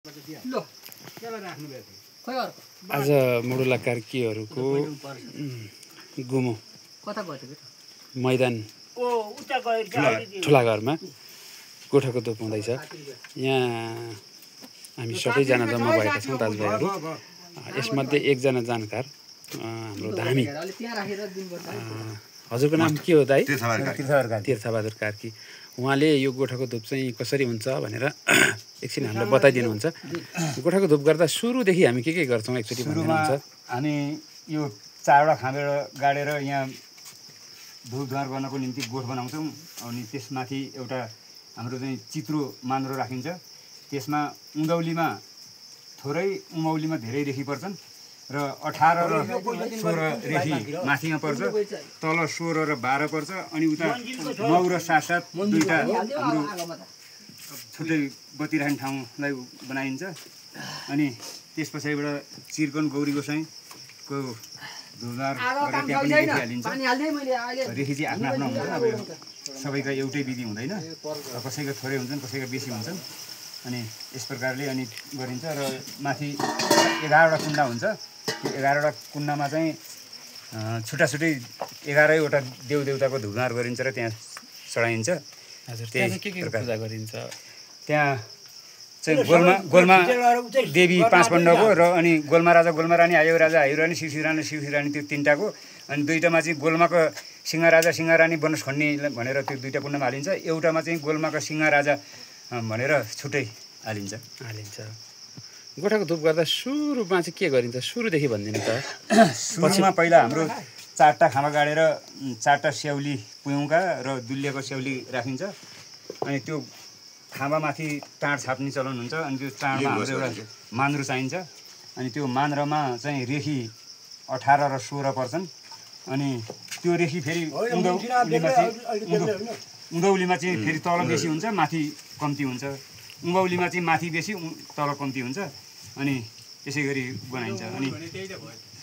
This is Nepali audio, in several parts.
आज मुडुला कार्कीहरूको गुमो मैदान ठुला घरमा गोठाको धुप हुँदैछ। यहाँ हामी सबैजना जम्मा भएका छौँ दाजुभाइहरू। यसमध्ये एकजना जानकार हाम्रो धामी। हजुरको नाम के हो दाइ? तीर्थबहादुर कार्की। उहाँले यो गोठाको धुप चाहिँ कसरी हुन्छ भनेर एकछिन हामीलाई बताइदिनुहुन्छ। गोठाको धुप गर्दा सुरुदेखि हामी के गर्छौँ एकचोटि भन्नुहुन्छ? हामी यो चारवटा खाँबेर गाडेर यहाँ धुप धुवार गर्नको निम्ति गोठ बनाउँछौँ। अनि त्यसमाथि एउटा हाम्रो चाहिँ चित्रो मान्द्रो राखिन्छ। त्यसमा उँधौलीमा थोरै उमौलीमा धेरै रेखी पर्छन् र 18 र 16 रेखी माथिमा पर्छ, तल 16 र 12 पर्छ। अनि उता 9 र 7 दुईटा हाम्रो छुट्टै बत्ती राख्ने ठाउँलाई बनाइन्छ। अनि त्यस पछाडिबाट चिर्कन गौरी गोसाईको धुपधार गरेर त्यहाँ पनि रेखी हालिन्छ। रेखी चाहिँ आफ्नो आफ्नो हुन्छ। अब सबैका एउटै विधि हुँदैन, कसैका थोरै हुन्छन्, कसैका बेसी हुन्छन्। अनि यस प्रकारले अनि गरिन्छ। र माथि 11वटा कुण्डा हुन्छ। त्यो 11वटा कुण्डामा चाहिँ छुट्टा छुट्टै 11वटा देवदेवताको धुपधार गरिन्छ र त्यहाँ चढाइन्छ। हजुर, त्यहाँ के पूजा गरिन्छ? त्यहाँ चाहिँ गोल्मा देवी 5 पण्डको र अनि गोल्मा राजा गोल्मा रानी, आयो राजा आयो रानी, शिवसी रानी त्यो तिनटाको। अनि दुईटामा चाहिँ गोल्माको सिंह राजा सिंह रानी बनोस खन्ने भनेर त्यो दुईटा कुण्डमा हालिन्छ। एउटामा चाहिँ गोल्माको सिंह राजा भनेर छुट्टै हालिन्छ। गोठाको धुप गर्दा सुरुमा चाहिँ के गरिन्छ? सुरुदेखि भनिदिनु त। सुरुमा पहिला हाम्रो 4टा खामा गाडेर 4टा स्याउली पुयौँका र दुलिएको स्याउली राखिन्छ। अनि त्यो खामामाथि टाँड छाप्ने चलन हुन्छ। अनि त्यो टाँडमा हाम्रो एउटा मान्द्रो चाहिन्छ। अनि त्यो मान्द्रोमा चाहिँ रेखी 18 र 16 पर्छन्। अनि त्यो रेखी फेरि उँधौलीमा चाहिँ फेरि तल बेसी हुन्छ, माथि कम्ती हुन्छ। उँभौलीमा चाहिँ माथि बेसी तल कम्ती हुन्छ। अनि त्यसै गरी बनाइन्छ। अनि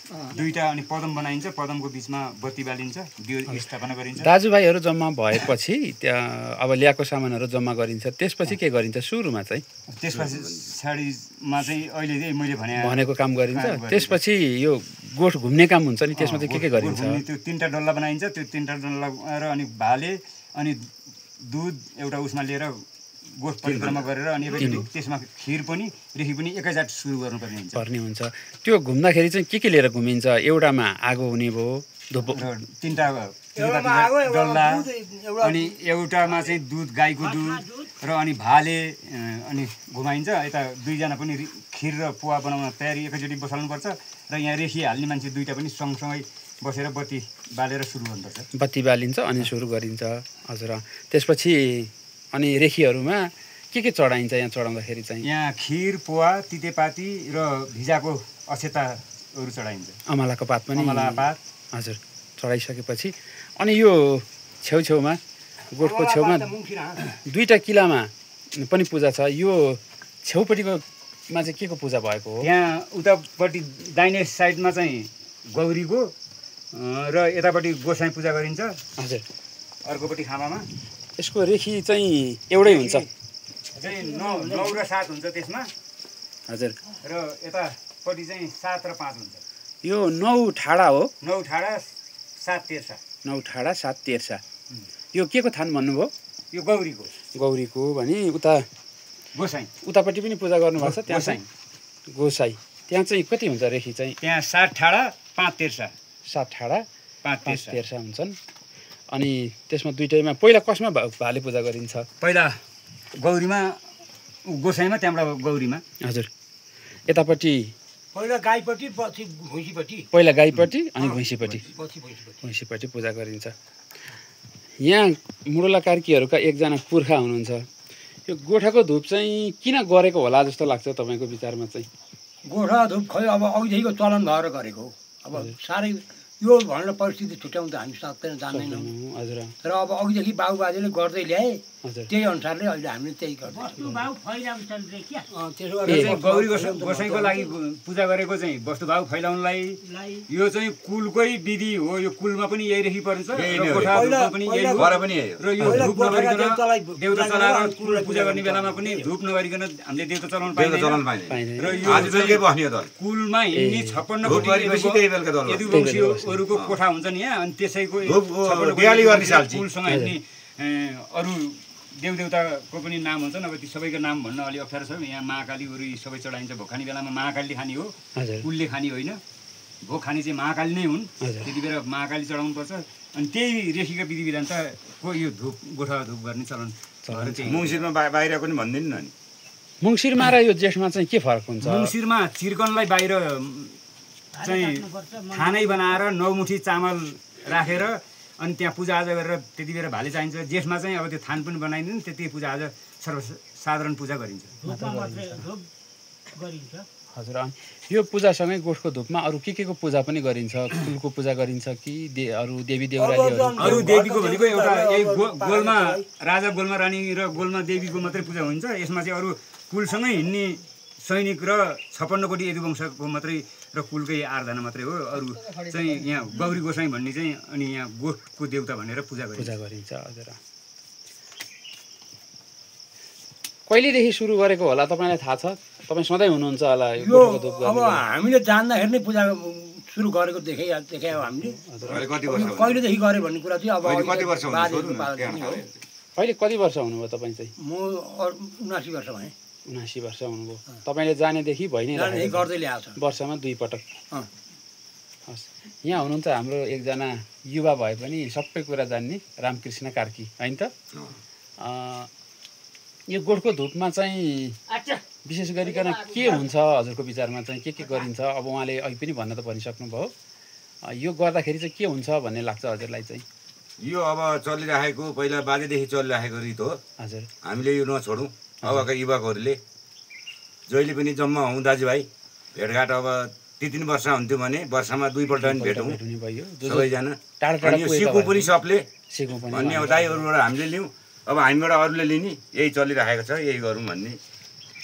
दुईटा अनि पदम बनाइन्छ। पदमको बिचमा बत्ती बालिन्छ, दियो स्थापना गरिन्छ। दाजुभाइहरू जम्मा भएपछि त्यहाँ अब ल्याएको सामानहरू जम्मा गरिन्छ। त्यसपछि के गरिन्छ सुरुमा चाहिँ? त्यसपछाडिमा चाहिँ अहिले चाहिँ मैले भनेको काम गरिन्छ। त्यसपछि यो गोठ घुम्ने काम हुन्छ नि, त्यसमा चाहिँ के गरिन्छ? त्यो 3टा डल्ला बनाइन्छ। त्यो 3टा डल्ला र अनि भाले अनि दुध एउटा उसमा लिएर गोठ परिक्रमा गरेर अनि त्यसमा खिर पनि रेखी पनि एकैचोटि सुरु गर्नुपर्ने हुन्छ। त्यो घुम्दाखेरि चाहिँ के लिएर घुमिन्छ? एउटामा आगो हुने भयो, धुप 3टा डल्ला, अनि एउटामा चाहिँ दुध, गाईको दुध र अनि भाले अनि घुमाइन्छ। यता दुईजना पनि खिर र पोहा बनाउन तयारी एकैचोटि बसाल्नुपर्छ। र यहाँ रेखी हाल्ने मान्छे दुईटा पनि सँगसँगै बसेर बत्ती बालेर सुरु गर्नुपर्छ। बत्ती बालिन्छ अनि सुरु गरिन्छ। हजुर, त्यसपछि अनि रेखीहरूमा के चढाइन्छ? यहाँ चढाउँदाखेरि चाहिँ यहाँ खिर, पोहा, तितेपाती र भिजाको अक्षताहरू चढाइन्छ। अमलाको पात पनि। अमला पात। हजुर, चढाइसकेपछि अनि यो छेउछेउमा गोठको छेउमा 2टा किलामा पनि पूजा छ। यो छेउपट्टिकोमा चाहिँ के को पूजा भएको हो? यहाँ उतापट्टि दाहिने साइडमा चाहिँ गौरीको र यतापट्टि गोसाई पूजा गरिन्छ। हजुर, अर्कोपट्टि खामामा यसको रेखी चाहिँ एउटै हुन्छ चाहिँ 9 र 7 हुन्छ त्यसमा। हजुर, र यतापट्टि चाहिँ 7 र 5 हुन्छ। यो 9 ठाडा हो। 9 ठाडा 7 तेर्सा। 9 ठाडा 7 तेर्सा। यो के को थान भन्नुभयो? यो गौरीको भने उता गोसाई उतापट्टि पनि पूजा गर्नुभएको छ। त्यहाँ चाहिँ गोसाई। त्यहाँ चाहिँ कति हुन्छ रेखी चाहिँ? त्यहाँ 7 ठाडा 5 तेर्सा। 7 ठाडा 5 तेर्सा हुन्छन्। अनि त्यसमा दुईटैमा पहिला कसमा भाले पूजा गरिन्छ? पहिला गौरीमा, गोसाईमा, त्यहाँबाट गौरीमा। हजुर, यतापट्टि पहिला गाईपट्टि पछि भैँसीपट्टि। पहिला गाईपट्टि अनि भैँसीपट्टि पूजा गरिन्छ। यहाँ मुडुला कार्कीहरूका एकजना पुर्खा हुनुहुन्छ। यो गोठाको धुप चाहिँ किन गरेको होला जस्तो लाग्छ तपाईँको विचारमा चाहिँ? गोठा धुप खै अब अघिदेखिको चलन भएर गरेको हो। अब साह्रै यो भनेर परिस्थिति छुट्याउनु त हामी सक्दैन, जान्दैनौँ। हजुर, तर अब अघिदेखि बाबुबाजेले गर्दै ल्याए। हजुर त्यही अनुसारले अहिले हामीले त्यही गर्छौँ। त्यसो यो गरेर चाहिँ गौरी गोसाईको लागि पूजा गरेको चाहिँ वस्तुभाव फैलाउनलाई यो चाहिँ कुलकै विधि हो। यो कुलमा पनि यही रेखी पर्छ र कोठा धुपमा पनि यही हो। र यो धुप नगरिकन देउता चलाएर कुल पूजा गर्ने बेलामा पनि धुप नगरिकन हामीले देउता चलाउन पाइँदैन। र यो कुलमा हिँड्ने 56 कोटी यदुवंशीहरूको कोठा हुन्छ नि यहाँ, अनि त्यसैको 56 कुलसँग हिँड्ने अरू देवदेउताको पनि नाम हुन्छ। नभए ती सबैको नाम भन्न अलि अप्ठ्यारो छ। यहाँ महाकालीहरू यी सबै चढाइन्छ। भोग खाने बेलामा महाकालीले खाने हो, कुलले खाने होइन। भोग खाने चाहिँ महाकाली नै हुन्। त्यति बेला महाकाली चढाउनुपर्छ। अनि त्यही रेखीको विधि विधान त को यो धुप गोठा धुप गर्ने चलन मङ्सिरमा बाहिर पनि भन्दिनु न नि। मङ्सिरमा र यो जेठमा चाहिँ के फरक हुन्छ? मङ्सिरमा चिर्कनलाई बाहिर चाहिँ खानै बनाएर 9 मुठी चामल राखेर अनि त्यहाँ पूजाआजा गरेर त्यति बेला भाले चाहिन्छ। जेठमा चाहिँ अब त्यो थान पनि बनाइँदैन, त्यति पूजाआजा सर्वसाधारण पूजा गरिन्छ। हजुर यो पूजासँगै गोठको धुपमा अरू के को पूजा पनि गरिन्छ? कुलको पूजा गरिन्छ कि अरू देवी देउरालीहरू? अरू देवीको भनेको एउटा यही गोलमा राजा गोलमा रानी र गोलमा देवीको मात्रै पूजा हुन्छ। यसमा चाहिँ अरू कुलसँगै हिँड्ने सैनिक र 56 कोटी यदुवंशको मात्रै र कुलकै आराधना मात्रै हो। अरू चाहिँ यहाँ गौरी गोसाई भन्ने चाहिँ अनि यहाँ गोठको देउता भनेर पूजा गरिन्छ। हजुर कहिलेदेखि सुरु गरेको होला तपाईँलाई थाहा छ? तपाईँ सधैँ हुनुहुन्छ होला यो गोठको धुप गर्ने? अब हामीले जान्दाखेरि नै पूजा सुरु गरेको देखायो हामीले। कहिलेदेखि गऱ्यो भन्ने कुरा चाहिँ अब अहिले कति वर्ष हुनुभयो तपाईँ चाहिँ? म 79 वर्ष भएँ। 79 वर्ष हुनुभयो। तपाईँले जानेदेखि भइ नै गर्दै ल्याएको छ, वर्षमा 2 पटक। हस्, यहाँ हुनुहुन्छ हाम्रो एकजना युवा भए पनि सबै कुरा जान्ने रामकृष्ण कार्की होइन त? यो गोठको धुपमा चाहिँ विशेष गरिकन के हुन्छ हजुरको विचारमा चाहिँ के गरिन्छ? अब उहाँले अघि पनि भन्न त भनिसक्नुभयो। यो गर्दाखेरि चाहिँ के हुन्छ भन्ने लाग्छ हजुरलाई चाहिँ? यो अब चलिराखेको पहिला बाजेदेखि चलिराखेको रित हो। हजुर हामीले यो नछोडौँ। अबका युवकहरूले जहिले पनि जम्मा हौँ दाजुभाइ, भेटघाट अब 3 वर्ष हुन्थ्यो भने वर्षमा 2 पल्ट पनि भेटौँ सबैजना। यो सिकौँ पनि सबले भन्ने दाइहरूबाट हामीले लिउँ, अब हामीबाट अरूले लिने, यही चलिराखेको छ, यही गरौँ भन्ने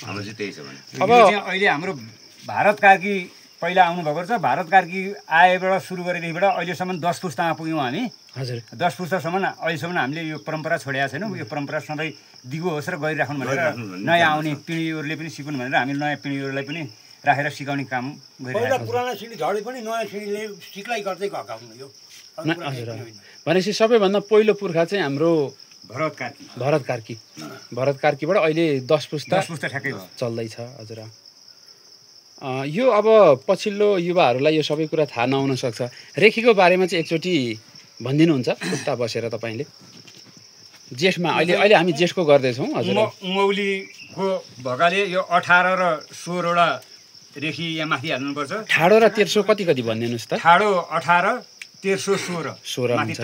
हाम्रो चाहिँ त्यही छ भने। अब अहिले हाम्रो भारत कार्की पहिला आउनुभएको छ। भारत कार्की आएबाट सुरु गरेदेखिबाट अहिलेसम्म 10 पुस्तामा पुग्यौँ हामी। हजुर 10 पुस्तासम्म अहिलेसम्म हामीले यो परम्परा छोडेका छैनौँ। यो परम्परा सधैँ दिगो होस् र गरिराख्नु भनेर नयाँ आउने पिँढीहरूले पनि सिकुन् भनेर हामी नयाँ पिँढीहरूलाई पनि राखेर सिकाउने काम गरिरहेको छौँ। पुरानो सिडी झडे पनि नयाँ सिडीले सिक्लाई गर्दै गएको हुनु यो। हजुर भनेपछि सबैभन्दा पहिलो पुर्खा चाहिँ हाम्रो भरत कार्कीबाट अहिले 10 पुस्ता ठ्याक्कै चल्दैछ। हजुर यो अब पछिल्लो युवाहरूलाई यो सबै कुरा थाहा नहुन सक्छ। रेखीको बारेमा चाहिँ एकचोटि भनिदिनुहुन्छ उता बसेर तपाईँले? जेठमा अहिले हामी जेठको गर्दैछौँ। हजुर उँगौलीको भएकाले यो 18 र 16 वटा रेखी यहाँ माथि हाल्नुपर्छ। ठाडो र तेर्सो कति भनिदिनुहोस् त? ठाडो 18, तेर्सो 16 माथि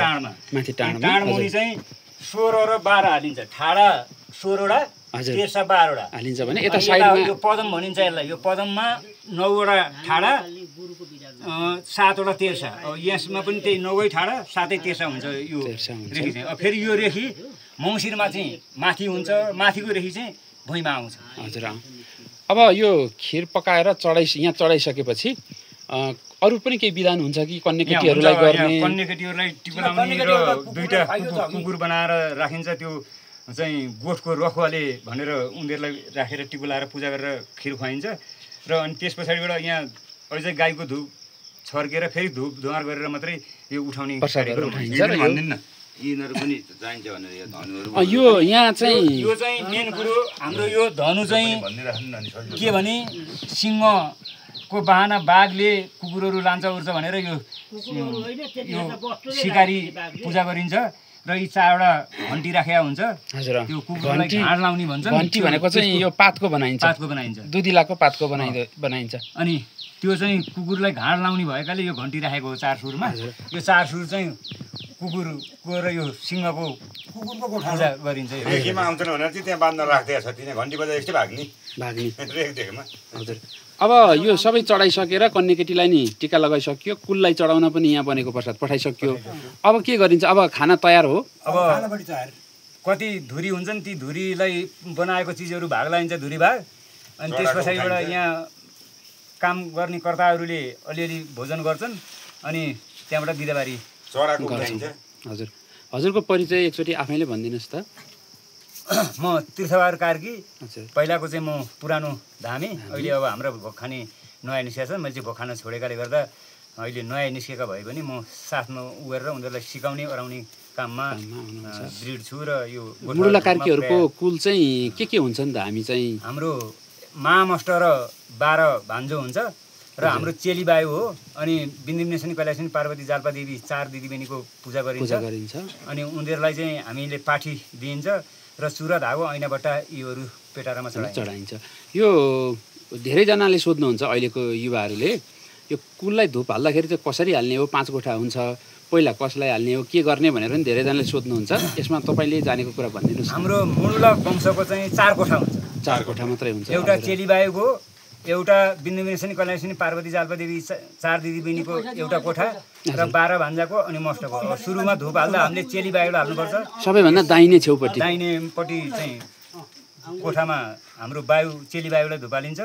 टाढमा मुनि चाहिँ 16 र 12 हालिन्छ। ठाडा 16 वटा, तेर्सा 12 वटा हालिन्छ भने यता साइडमा यो पदम भनिन्छ यसलाई। यो पदममा 9 वटा ठाडा, 7 वटा तेर्सा। अब यसमा पनि त्यही 9 ठाडा 7 तेर्सा हुन्छ यो रेखी चाहिँ। अब फेरि यो रेखी मङ्सिरमा चाहिँ माथि हुन्छ, माथिको रेखी चाहिँ भुइँमा आउँछ। हजुर अब यो खिर पकाएर यहाँ चढाइसकेपछि अरू पनि केही विधान हुन्छ कि कन्याकेटीहरूलाई गर्ने? कन्याकेटीहरूलाई टिको लगाउने र 2टा कुकुर बनाएर राखिन्छ। त्यो चाहिँ गोठको रखुवाले भनेर उनीहरूलाई राखेर टिको लाएर पूजा गरेर खिर खुवाइन्छ। र अनि त्यस पछाडिबाट यहाँ अझै गाईको धुप छर्केर फेरि धुप धुवार गरेर मात्रै यो उठाउने कार्यक्रम भन्दिन न। यिनीहरू पनि चाहिन्छ भनेर यो धनुहरू यो यहाँ चाहिँ यो चाहिँ मेन कुरो हाम्रो यो धनु चाहिँ के भने सिंहको बाहना बाघले कुकुरहरू लान्छ उर्छ भनेर यो सिकारी पूजा गरिन्छ। र यी 4वटा घन्टी राखेको हुन्छ। हजुर त्यो कुकुरलाई घाँड लाउने भन्छ। घन्टी भनेको चाहिँ यो पातको बनाइन्छ, दुधिलाको पातको बनाइन्छ। अनि त्यो चाहिँ कुकुरलाई घाँड लाउने भएकाले यो घन्टी राखेको हो 4 सुरमा। यो 4 सुर चाहिँ कुकुरको र यो सिंहको पूजा गरिन्छ। रेखीमा आउँछन् भनेर चाहिँ त्यहाँ बाँध्न राख्दै छ। तिनी घन्टी बजाए जस्तै भाग्ने रेखदेखमा। हजुर अब यो सबै चढाइसकेर कन्याकेटीलाई नि टिका लगाइसक्यो, कुललाई चढाउन पनि यहाँ बनेको प्रसाद पठाइसक्यो। अब के गरिन्छ? अब खाना तयार हो। अब कति धुरी हुन्छन् ती धुरीलाई बनाएको चिजहरू भाग लाइन्छ धुरी भाग अनि त्यस पछाडिबाट यहाँ काम गर्ने कर्ताहरूले अलिअलि भोजन गर्छन् अनि त्यहाँबाट बिदाबारी हजुर हजुरको परिचय एकचोटि आफैले भनिदिनुहोस् त म तीर्थबहादुर कार्की हजुर पहिलाको चाहिँ म पुरानो धामी अहिले अब हाम्रो भोखाने नयाँ निस्केको छ मैले चाहिँ भोखाना छोडेकाले गर्दा अहिले नयाँ निस्केका भए पनि म साथमा उ गरेर उनीहरूलाई सिकाउने ओराउने काममा दृढ छु र यो मुडुला कार्कीहरूको कुल चाहिँ के हुन्छ नि त हामी चाहिँ हाम्रो महामष्ट र 12 भान्जो हुन्छ र हाम्रो चेलीबायु हो अनि बिन्दुनेश्वरी कैलाशनी पार्वती जाल्पा देवी 4 दिदीबहिनीको पूजा गरिन्छ अनि उनीहरूलाई चाहिँ हामीले पाठी दिइन्छ र चुरा धागो ऐना बट्टा योहरू पेटारामा चढाइन्छ यो धेरैजनाले सोध्नुहुन्छ अहिलेको युवाहरूले यो कुललाई धुप हाल्दाखेरि चाहिँ कसरी हाल्ने हो 5 गोठा हुन्छ पहिला कसलाई हाल्ने हो के गर्ने भनेर पनि धेरैजनाले सोध्नुहुन्छ यसमा तपाईँले जानेको कुरा भनिदिनुहोस् हाम्रो मुडुला वंशको चाहिँ 4 कोठा हुन्छ 4 कोठा मात्रै हुन्छ एउटा चेलीबायुको एउटा बिन्दुनेश्वरी कैलाशनी पार्वती जाल्पादेवी 4 दिदीबहिनीको एउटा कोठा र 12 भान्जाको अनि मष्टको सुरुमा धुप हाल्दा हामीले चेलीबायुलाई हाल्नुपर्छ सबैभन्दा दाहिने छेउपट्टि दाहिनेपट्टि चाहिँ कोठामा हाम्रो वायु चेलीबायुलाई धुप हालिन्छ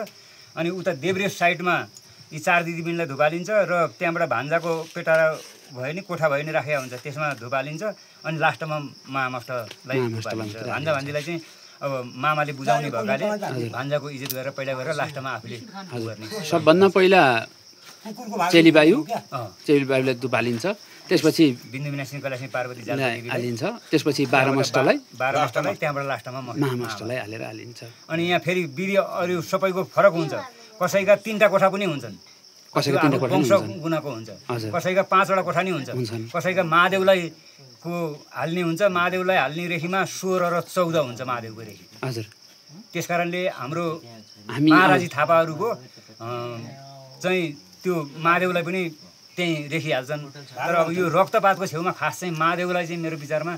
अनि उता देब्रे साइडमा यी 4 दिदीबहिनीलाई धुप हालिन्छ र त्यहाँबाट भान्जाको पेटारा भयो नि कोठा भयो नि राखेको हुन्छ त्यसमा धुप हालिन्छ अनि लास्टमा महामष्टलाई धुप हालिन्छ भान्जा भान्जीलाई चाहिँ अब मामाले बुझाउने भएकाले भान्जाको इज्जत गरेर पहिला गरेर लास्टमा आफूले गर्ने सबभन्दा पहिला चेलीबायुलाई धुप हालिन्छ त्यसपछि बिन्दुनेश्वरी कैलाशनी पार्वती जाल्पादेवी हालिन्छ त्यसपछि 12 मष्टलाई त्यहाँबाट लास्टमा महामष्टलाई हालेर हालिन्छ अनि यहाँ फेरि विधि अरू सबैको फरक हुन्छ कसैका 3टा कोठा पनि हुन्छन् कसैका 3टा कोठा वंश गुनाको हुन्छ कसैका 5वटा कोठा नि हुन्छ कसैका महादेवलाई को हाल्ने हुन्छ महादेवलाई हाल्ने रेखीमा 16 र 14 हुन्छ महादेवको रेखी हजुर त्यसकारणले हाम्रो महाराजी थापाहरूको चाहिँ त्यो महादेवलाई पनि त्यही रेखी हाल्छन् तर अब यो रक्तपातको छेउमा खास चाहिँ महादेवलाई चाहिँ मेरो विचारमा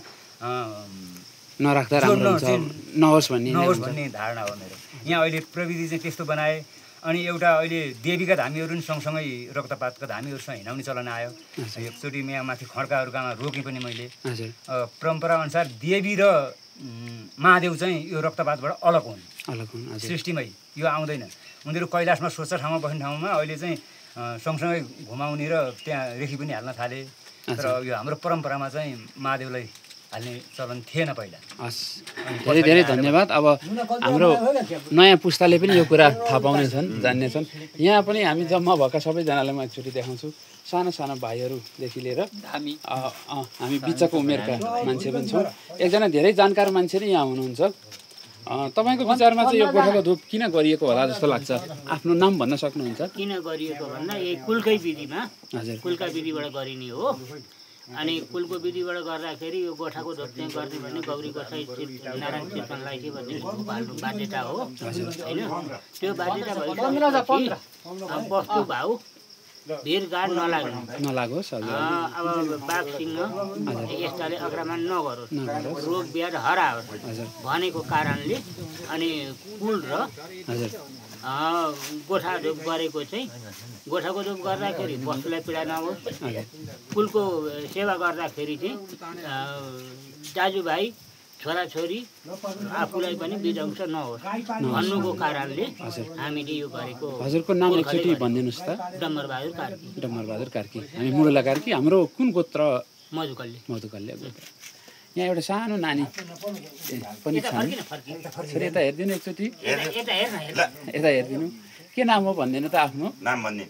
नराख्दा राम्रो हुन्छ नहोस् भन्ने धारणा हो मेरो यहाँ अहिले प्रविधि चाहिँ त्यस्तो बनाए अनि एउटा अहिले देवीका धामीहरू पनि सँगसँगै रक्तपातका धामीहरूसँग हिँडाउने चलन आयो एकचोटि यहाँ माथि खड्काहरूकामा रोकेँ पनि मैले परम्परा अनुसार देवी र महादेव चाहिँ यो रक्तपातबाट अलग हुन् सृष्टिमै यो आउँदैन उनीहरू कैलाशमा स्वच्छ ठाउँमा बस्ने ठाउँमा अहिले चाहिँ सँगसँगै घुमाउने र त्यहाँ रेखी पनि हाल्न थाले तर यो हाम्रो परम्परामा चाहिँ महादेवलाई हाल्ने चलन थिएन पहिला हस् धेरै धेरै धन्यवाद अब हाम्रो नयाँ पुस्ताले पनि यो कुरा थाहा पाउनेछन् जान्नेछन् यहाँ पनि हामी जम्मा भएका सबैजनालाई म एकचोटि देखाउँछु सानो सानो भाइहरूदेखि लिएर हामी बिचको उमेरका मान्छे पनि छौँ एकजना धेरै जानकार मान्छे नै यहाँ हुनुहुन्छ तपाईँको विचारमा चाहिँ यो गोठाको धुप किन गरिएको होला जस्तो लाग्छ आफ्नो नाम भन्न सक्नुहुन्छ किन गरिएको भन्दा यही कुलकै विधिमा हजुर कुलका विधिबाट गरिने हो अनि कुलको विधिबाट गर्दाखेरि यो गोठाको धुप चाहिँ गर्ने भने गौरी गोठाई नारायण कीर्तनलाई के भन्ने बाध्यता हो होइन त्यो बाध्यता भएपछि वस्तु भाउ भिडगाड नलागोस् अब बाघ सिंह यस्ताले आक्रमण नगरोस् रोग ब्याध हराओस् भनेको कारणले अनि कुल र गोठा धुप गरेको चाहिँ गोठाको धुप गर्दाखेरि वस्तुलाई पीडा नहोस् कुलको सेवा गर्दाखेरि चाहिँ दाजुभाइ छोराछोरी आफूलाई पनि विध्वंस नहोस् भन्नुको कारणले हामीले यो गरेको हजुरको नाम एकचोटि भनिदिनुहोस् त डम्बरबहादुर कार्की हामी मुडुला कार्की हाम्रो कुन गोत्र मधुकल्ले गोत्र यहाँ एउटा सानो नानी पनि छ यता हेरिदिनु एकचोटि यता हेरिदिनु के नाम हो भनिदिनु त आफ्नो नाम भन्ने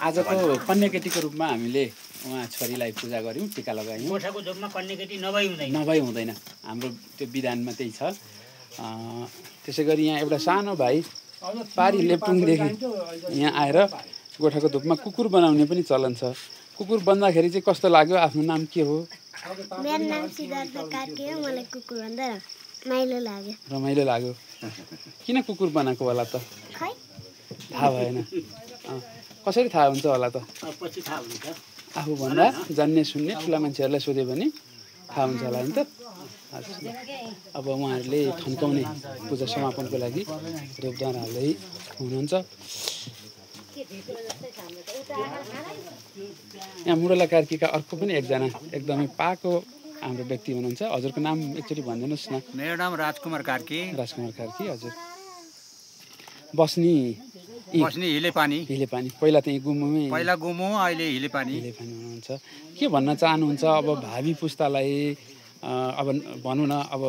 आजको कन्याकेटीको रूपमा हामीले उहाँ छोरीलाई पूजा गऱ्यौँ टिका लगायौँ नभई हुँदैन हाम्रो त्यो विधानमा त्यही छ त्यसै गरी यहाँ एउटा सानो भाइ पारी लेप्टुङदेखि यहाँ आएर गोठाको धुपमा कुकुर बनाउने पनि चलन छ कुकुर बन्दाखेरि चाहिँ कस्तो लाग्यो आफ्नो नाम के हो मेरो नाम सिद्धार्थ कार्की हो मलाई कुकुर भन्दा रमाइलो लाग्यो किन कुकुर बनाएको होला त थाहा भएन कसरी थाहा हुन्छ होला त आफूभन्दा जान्ने सुन्ने ठुला मान्छेहरूलाई सोध्यो भने थाहा हुन्छ होला नि त अब उहाँहरूले थन्काउने पूजा समापनको लागि धुपदान हाल्दै हुनुहुन्छ यहाँ मुडला कार्कीका अर्को पनि एकजना एकदमै पाको हाम्रो व्यक्ति हुनुहुन्छ। हजुरको नाम एकचोटि भनिदिनुहोस् न। मेरो नाम राजकुमार कार्की। राजकुमार कार्की, हजुर। बस्ने हिलेपानी। पहिला चाहिँ गुम्मुमै? पहिला गुम्मु, अहिले हिलेपानी हुनुहुन्छ। के भन्न चाहनुहुन्छ अब भावी पुस्तालाई? अब भनौँ न, अब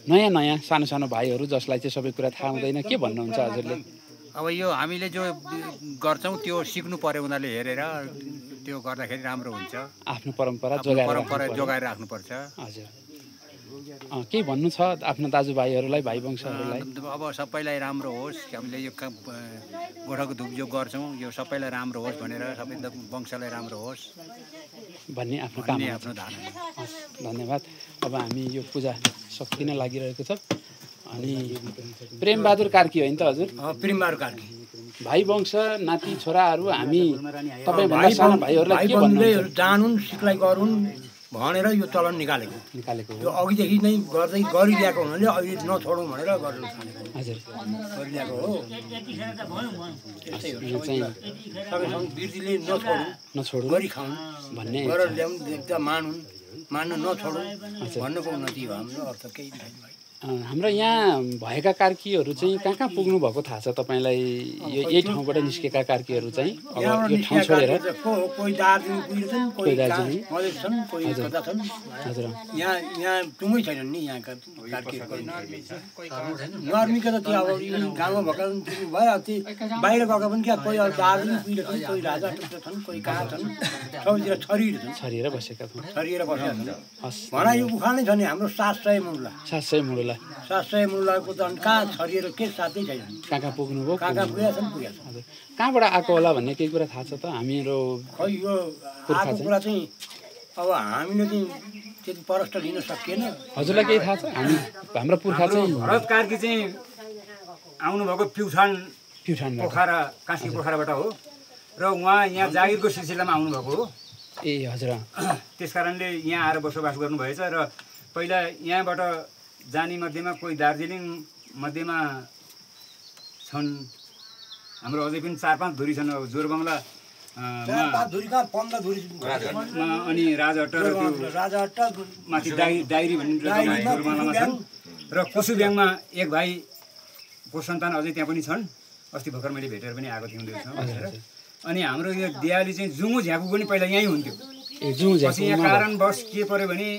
नयाँ सानो सानो भाइहरू जसलाई चाहिँ सबै कुरा थाहा हुँदैन, के भन्नुहुन्छ हजुरले? अब यो हामीले जो गर्छौँ त्यो सिक्नु पर्यो, उनीहरूले हेरेर त्यो गर्दाखेरि राम्रो हुन्छ। आफ्नो परम्परा जोगाएर राख्नुपर्छ। हजुर। केही भन्नु छ आफ्नो दाजुभाइहरूलाई, भाइ वंशहरूलाई? अब सबैलाई राम्रो होस्, हामीले यो गोठाको धुप जो गर्छौँ यो सबैलाई राम्रो होस् भनेर, सबै वंशलाई राम्रो होस् भन्ने आफ्नो काम, आफ्नो धारणा। धन्यवाद। अब हामी यो पूजा सकिन लागिरहेको छ। अनि प्रेमबहादुर कार्की होइन त हजुर? प्रेमबहादुर कार्की। भाइ वंश, नाति छोराहरू, हामी तपाईँभन्दा सानो भाइहरूलाई के भन्नुहुन्छ? जानुन्, सिक्लाई गरून् भनेर यो चलन निकालेको यो अघिदेखि नै गरिरहेको हुनाले अहिले नछोडौँ भनेर गर्नु थालेको। हजुर, गरिरहेको हो। बिर्तीले नछोडौँ, गरी खाउँ भन्ने, गरेर ल्याउँ, मान्नु नछोडौँ भन्नुको उन्नति हो हाम्रो अर्थ। केही छैन। हाम्रो यहाँ भएका कार्कीहरू चाहिँ कहाँ पुग्नु भएको थाहा छ तपाईँलाई? यही ठाउँबाट निस्केका कार्कीहरू चाहिँ अब यो ठाउँ छोडेर कोही दार्जिलिङ पुगेछन्, कोही मधेस छन्, कोही कता छन्। हजुर, यहाँ टुमै छैनन् नि यहाँका कार्कीहरू। नर्मीका त त्यो अब गाउँमा भएका भयो, त्यो बाहिर गएका पनि क्या, कोही अब दार्जिलिङ पुगेछन्, कोही राजापुत्र छन्, कोही कहाँ छन्, सबैतिर छरिएर बसेका छन्, छरिएर बसेका छन्। भना यो उखानै छ नि हाम्रो 700 मुडला। 700 मुडला। 700 मुडलाको त कहाँ छरिएर के साथै छैन। कहाँ पुग्नुभयो? कहाँ पुगेका छन्, पुगेका छन्। हजुर, कहाँबाट आएको होला भन्ने केही कुरा थाहा छ त? हामीहरू खै यो आएको कुरा चाहिँ अब हामीले चाहिँ त्यति प्रष्ट लिन सकिएन। हजुरलाई केही थाहा छ? हाम्रो पुर्खा चाहिँ भरत कार्की चाहिँ आउनुभएको प्युठान पोखरा, काँसी पोखराबाट हो र उहाँ यहाँ जागिरको सिलसिलामा आउनुभएको हो। ए हजुर। त्यस कारणले यहाँ आएर बसोबास गर्नुभएछ र पहिला यहाँबाट जाने मध्येमा कोही दार्जिलिङ मध्येमा छन्, हाम्रो अझै पनि 4-5 धुरी छन्। अब जोरबङ्गला अनि राजहट्टा र त्यो माथि डायरी भन्ने जोरबङ्गलामा छन् र कोसुब्याङमा एक भाइको सन्तान अझै त्यहाँ पनि छन्। अस्ति भर्खर मैले भेटेर पनि आएको थिएँ उनीहरूसँग। अनि हाम्रो यो दियाली चाहिँ जुङु झ्याकु पनि पहिला यहीँ हुन्थ्यो। पछि यहाँ कारणवश के पर्यो भने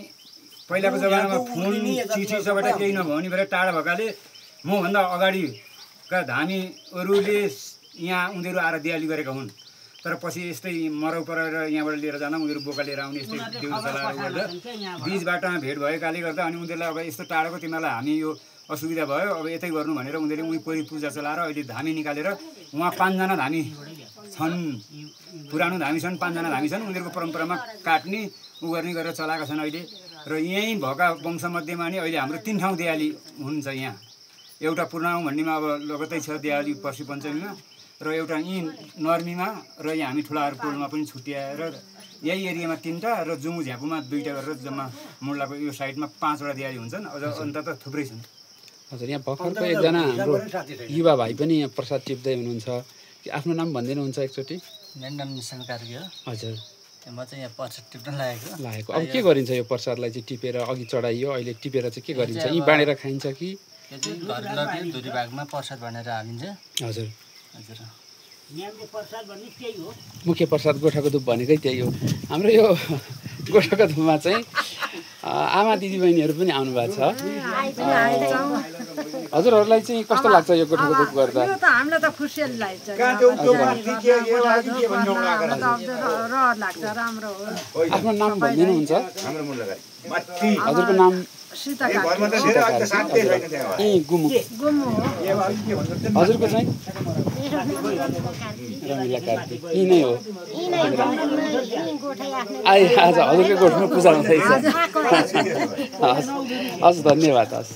पहिलाको जमानामा फोन चिठी सबैटा केही नभउने भएर टाढा भएकाले मभन्दा अगाडिका धामीहरूले यहाँ उनीहरू आएर दियाली गरेका हुन्। तर पछि यस्तै मरौ परेर यहाँबाट लिएर जाँदा उनीहरू बोका लिएर आउने यस्तै देउ चलाएर गर्दा बिच बाटोमा भेट भएकाले गर्दा अनि उनीहरूलाई अब यस्तो टाढोको तिमीहरूलाई हामी यो असुविधा भयो, अब यतै गर्नु भनेर उनीहरूले उही कोही पूजा चलाएर अहिले धामी निकालेर उहाँ 5 जना धामी छन्, पुरानो धामी छन्, 5 जना धामी छन्। उनीहरूको परम्परामा काट्ने गर्ने गरेर चलाएका छन् अहिले। र यहीँ भएका वंशमध्येमा नि अहिले हाम्रो 3 ठाउँ दियाली हुन्छ यहाँ। एउटा पुर्णाउ भन्नेमा अब लगत्तै छ दियाली पर्सि पञ्चमीमा, र एउटा यहीँ नर्मीमा, र यहाँ हामी ठुलाहरू टोलमा पनि छुट्याएर यही एरियामा 3टा र जुङु झ्याकुमा 2टा गरेर जम्मा मुडलाको यो साइडमा 5वटा दियाली हुन्छन्। अझ अन्त त थुप्रै छन्। हजुर, यहाँ भर्खरको एकजना हाम्रो युवा भाइ पनि यहाँ प्रसाद टिप्दै हुनुहुन्छ। आफ्नो नाम भनिदिनुहुन्छ एकचोटि? मेरो नाम निशान कार्की हो। हजुर, म चाहिँ यहाँ प्रसाद टिप्न लागेको। अब के गरिन्छ यो प्रसादलाई चाहिँ? टिपेर अघि चढाइयो, अहिले टिपेर चाहिँ के गरिन्छ? यहीँ बाँडेर खाइन्छ कि? यो चाहिँ घर लग्ने धुरी भागमा प्रसाद भनेर हालिन्छ। हजुर हजुर, मुख्य प्रसाद गोठाको धुप भनेकै त्यही हो। हाम्रो यो गोठाको धुपमा चाहिँ आमा दिदीबहिनीहरू पनि आउनु भएको छ। हजुरहरूलाई चाहिँ कस्तो लाग्छ यो गोठाको धुप गर्दा? यो त हामीलाई त खुसियाली लाग्छ, राम्रो हो। आफ्नो नाम भनिदिनुहुन्छ? हजुरको नाम? सीता कार्की। ए गुमु हजुरको चाहिँ? रमिला कार्की। यी नै हो। आज हजुरको गोठमा पूजा हुँदैछ। हस्, धन्यवाद। हस्।